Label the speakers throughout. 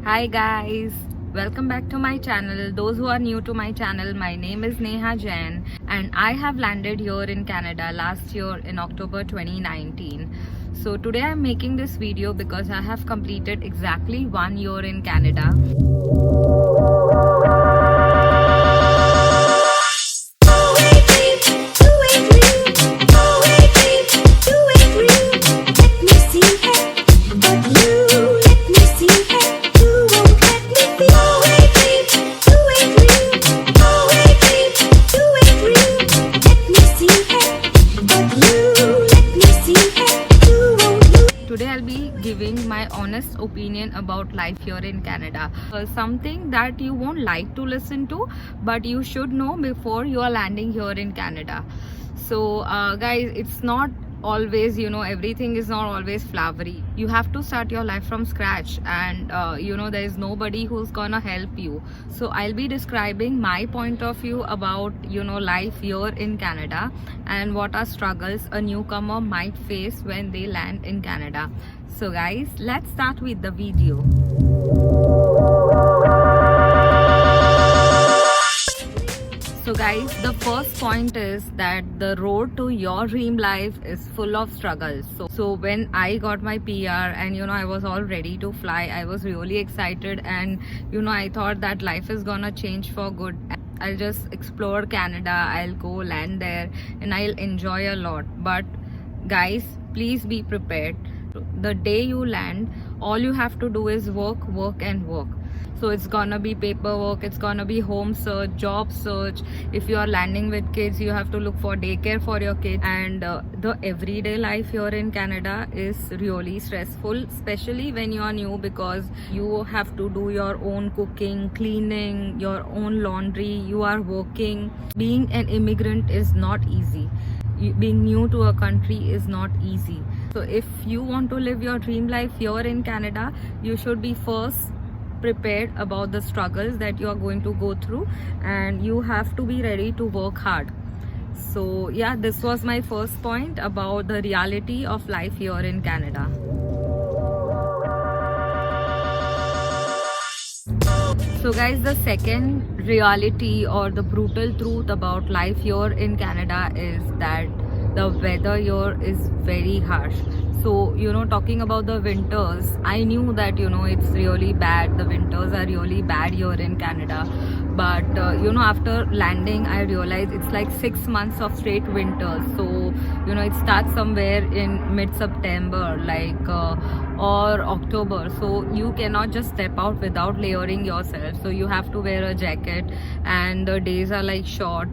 Speaker 1: Hi guys, welcome back to my channel. Those who are new to my channel, my name is Neha Jain and I have landed here in Canada last year in October 2019. So today I'm making this video because I have completed exactly 1 year in Canada. Today I'll be giving my honest opinion about life here in Canada. Something that you won't like to listen to, but you should know before you are landing here in Canada. So guys, it's not always, everything is not always flowery. You have to start your life from scratch, and there is nobody who's gonna help you. So I'll be describing my point of view about life here in Canada and what are struggles a newcomer might face when they land in Canada. So guys, let's start with the video. So guys, the first point is that the road to your dream life is full of struggles. So when I got my PR and I was all ready to fly, I was really excited, and I thought that life is gonna change for good. I'll just explore Canada, I'll go land there and I'll enjoy a lot. But guys, please be prepared. The day you land, all you have to do is work, work and work. So it's gonna be paperwork, it's gonna be home search, job search. If you are landing with kids, you have to look for daycare for your kids. And the everyday life here in Canada is really stressful, especially when you are new, because you have to do your own cooking, cleaning, your own laundry, you are working. Being an immigrant is not easy. Being new to a country is not easy. So if you want to live your dream life here in Canada, you should be first prepared about the struggles that you are going to go through, and you have to be ready to work hard. So yeah, this was my first point about the reality of life here in Canada. So guys, the second reality or the brutal truth about life here in Canada is that the weather here is very harsh. So talking about the winters, I knew that it's really bad, the winters are really bad here in Canada. But after landing, I realized it's like 6 months of straight winters. So it starts somewhere in mid-September, like or October. So you cannot just step out without layering yourself. So you have to wear a jacket, and the days are like short.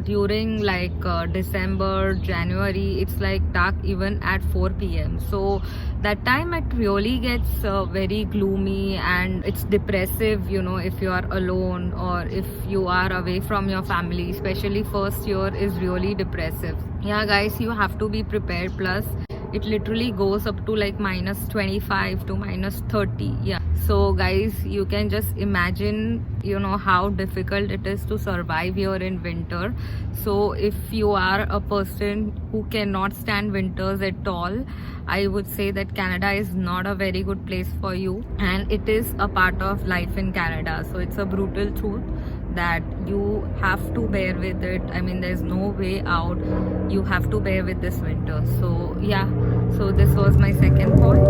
Speaker 1: During like December, January, it's like dark even at 4 p.m. So that time it really gets very gloomy, and it's depressive, if you are alone or if you are away from your family. Especially first year is really depressive. Yeah guys, you have to be prepared. Plus it literally goes up to like -25 to -30. Yeah, so guys, you can just imagine how difficult it is to survive here in winter. So if you are a person who cannot stand winters at all, I would say that Canada is not a very good place for you, and it is a part of life in Canada. So it's a brutal truth that you have to bear with it. I mean, there's no way out. You have to bear with this winter. So yeah, so this was my second point.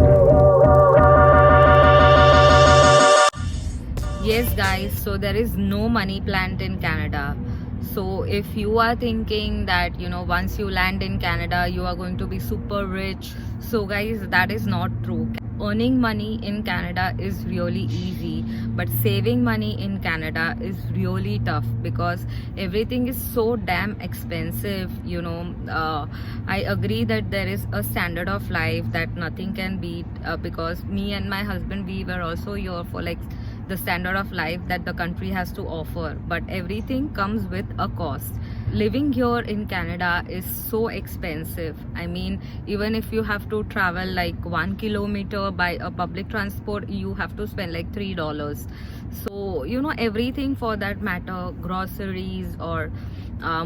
Speaker 1: Yes guys, so there is no money plant in Canada. So if you are thinking that once you land in Canada you are going to be super rich, so guys, that is not true. Earning money in Canada is really easy, but saving money in Canada is really tough because everything is so damn expensive. I agree that there is a standard of life that nothing can beat, because me and my husband, we were also here for like the standard of life that the country has to offer, but everything comes with a cost. Living here in Canada is so expensive. I mean, even if you have to travel like 1 kilometer by a public transport, you have to spend like $3. So everything for that matter, groceries or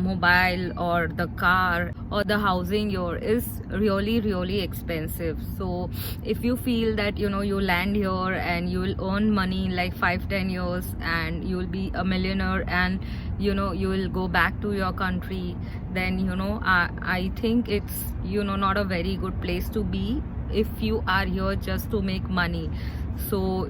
Speaker 1: mobile or the car or the housing here is really expensive. So if you feel that you land here and you will earn money in like 5-10 years and you will be a millionaire, and you will go back to your country, then I think it's not a very good place to be if you are here just to make money. So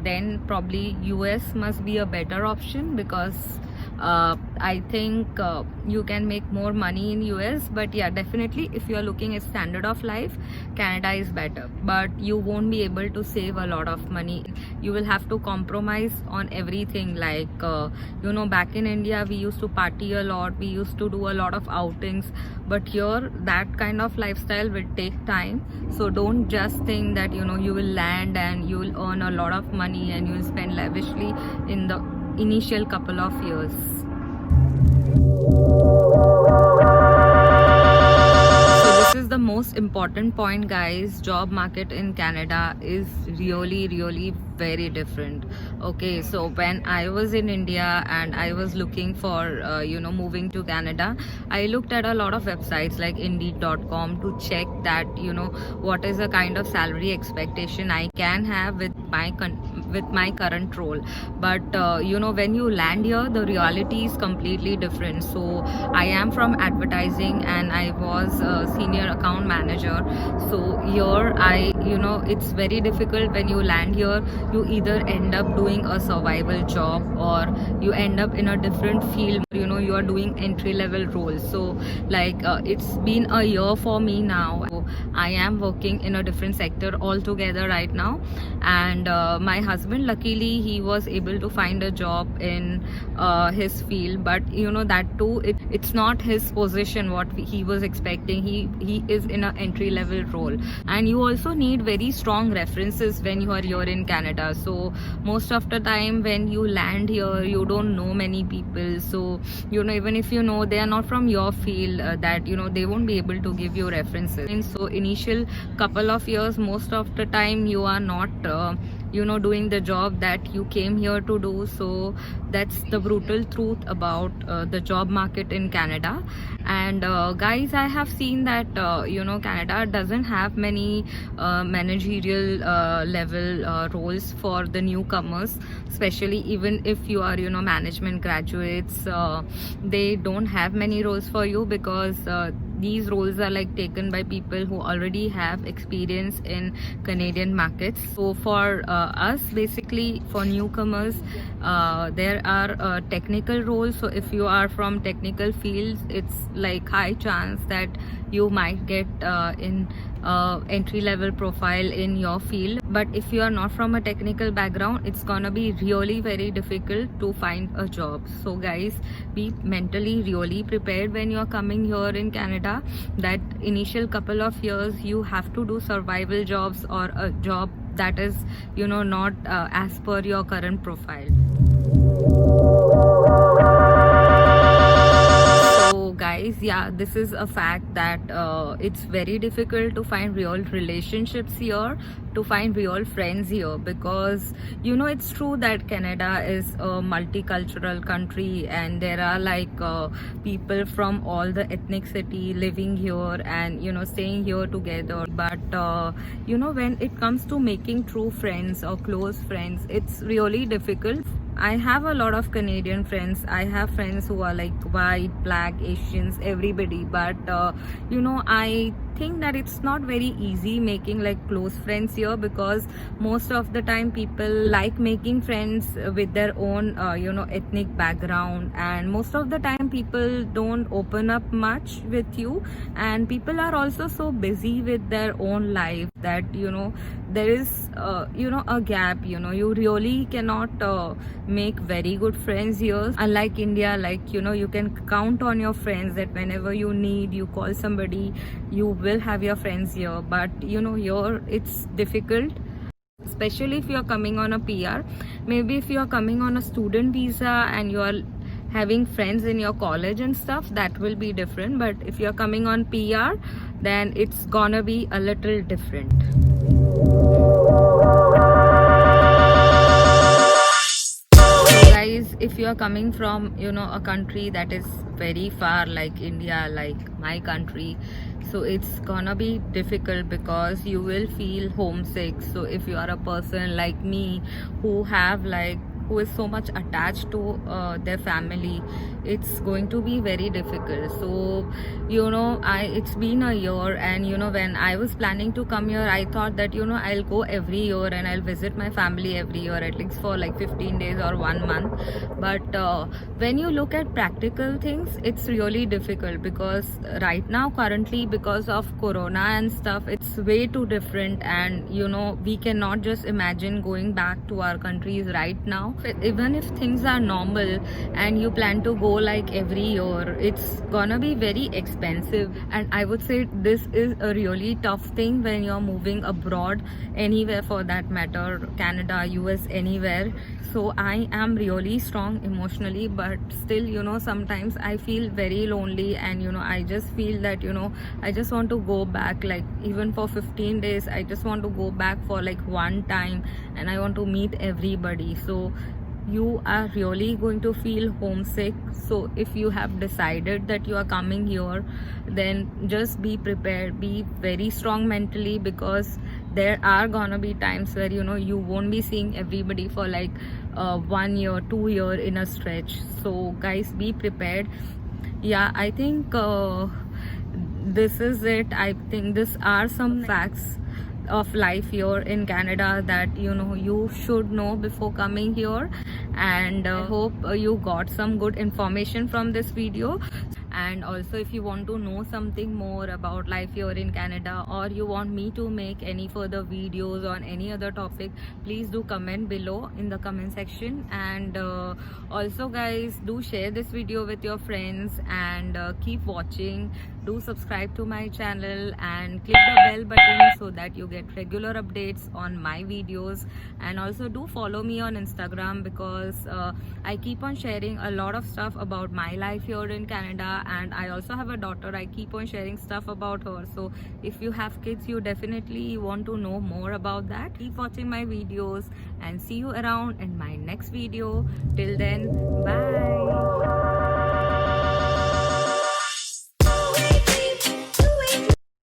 Speaker 1: then probably US must be a better option, because I think you can make more money in US. But yeah, definitely if you are looking at standard of life, Canada is better, but you won't be able to save a lot of money. You will have to compromise on everything, like back in India we used to party a lot, we used to do a lot of outings, but here that kind of lifestyle will take time. So don't just think that you will land and you will earn a lot of money and you will spend lavishly in the initial couple of years. So this is the most important point, guys. Job market in Canada is really very different. Okay, so when I was in India and I was looking for moving to Canada, I looked at a lot of websites like Indeed.com to check that what is the kind of salary expectation I can have with my current role. But when you land here, the reality is completely different. So I am from advertising and I was a senior account manager. So here it's very difficult. When you land here, you either end up doing a survival job or you end up in a different field. You are doing entry level roles. So like it's been a year for me now. I am working in a different sector altogether right now, and my husband, luckily, he was able to find a job in his field, but that too, it's not his position what he was expecting. He is in an entry level role, and you also need very strong references when you are here in Canada. So most of the time when you land here, you don't know many people. So even if they are not from your field, that they won't be able to give you references. And so initial couple of years, most of the time you are not doing the job that you came here to do. So that's the brutal truth about the job market in Canada. And guys, I have seen that Canada doesn't have many managerial level roles for the newcomers, especially even if you are management graduates. They don't have many roles for you, because these roles are like taken by people who already have experience in Canadian markets. So for us, basically for newcomers, there are technical roles. So if you are from technical fields, it's like high chance that you might get in entry level profile in your field. But if you are not from a technical background, it's gonna be really very difficult to find a job. So guys, be mentally really prepared when you are coming here in Canada, that initial couple of years you have to do survival jobs or a job that is not as per your current profile. So guys, yeah, this is a fact that it's very difficult to find real relationships here, to find real friends here, because it's true that Canada is a multicultural country and there are like people from all the ethnicity living here and staying here together. But when it comes to making true friends or close friends, it's really difficult. I have a lot of Canadian friends. I have friends who are like white, black, Asians, everybody. But I think that it's not very easy making like close friends here, because most of the time people like making friends with their own ethnic background, and most of the time people don't open up much with you, and people are also so busy with their own life that there is a gap. You really cannot make very good friends here, unlike India. Like you can count on your friends, that whenever you need, you call somebody, you will have your friends here. But here it's difficult, especially if you're coming on a PR. Maybe if you're coming on a student visa and you are having friends in your college and stuff, that will be different. But if you're coming on PR, then it's gonna be a little different. So guys, if you are coming from a country that is very far, like India, like my country. So it's gonna be difficult because you will feel homesick. So if you are a person like me who is so much attached to their family, it's going to be very difficult. So it's been a year, and when I was planning to come here, I thought that I'll go every year and I'll visit my family every year, at least for like 15 days or 1 month. But when you look at practical things, it's really difficult because right now, currently, because of corona and stuff, it's way too different. And we cannot just imagine going back to our countries right now. Even if things are normal and you plan to go like every year, it's gonna be very expensive. And I would say this is a really tough thing when you're moving abroad, anywhere for that matter, Canada, US, anywhere. So I am really strong emotionally, but still sometimes I feel very lonely, and I just feel that I just want to go back, like even for 15 days. I just want to go back for like one time, and I want to meet everybody. So you are really going to feel homesick. So if you have decided that you are coming here, then just be prepared, be very strong mentally, because there are gonna be times where you won't be seeing everybody for like 1 year, 2 year in a stretch. So guys, be prepared. Yeah, I think this is it. I think these are some facts of life here in Canada that you should know before coming here. And I hope you got some good information from this video. And also, if you want to know something more about life here in Canada, or you want me to make any further videos on any other topic, please do comment below in the comment section. And also guys, do share this video with your friends, and keep watching. Do subscribe to my channel and click the bell button so that you get regular updates on my videos. And also do follow me on Instagram, because I keep on sharing a lot of stuff about my life here in Canada. And I also have a daughter. I keep on sharing stuff about her. So if you have kids, you definitely want to know more about that. Keep watching my videos, and see you around in my next video. Till then,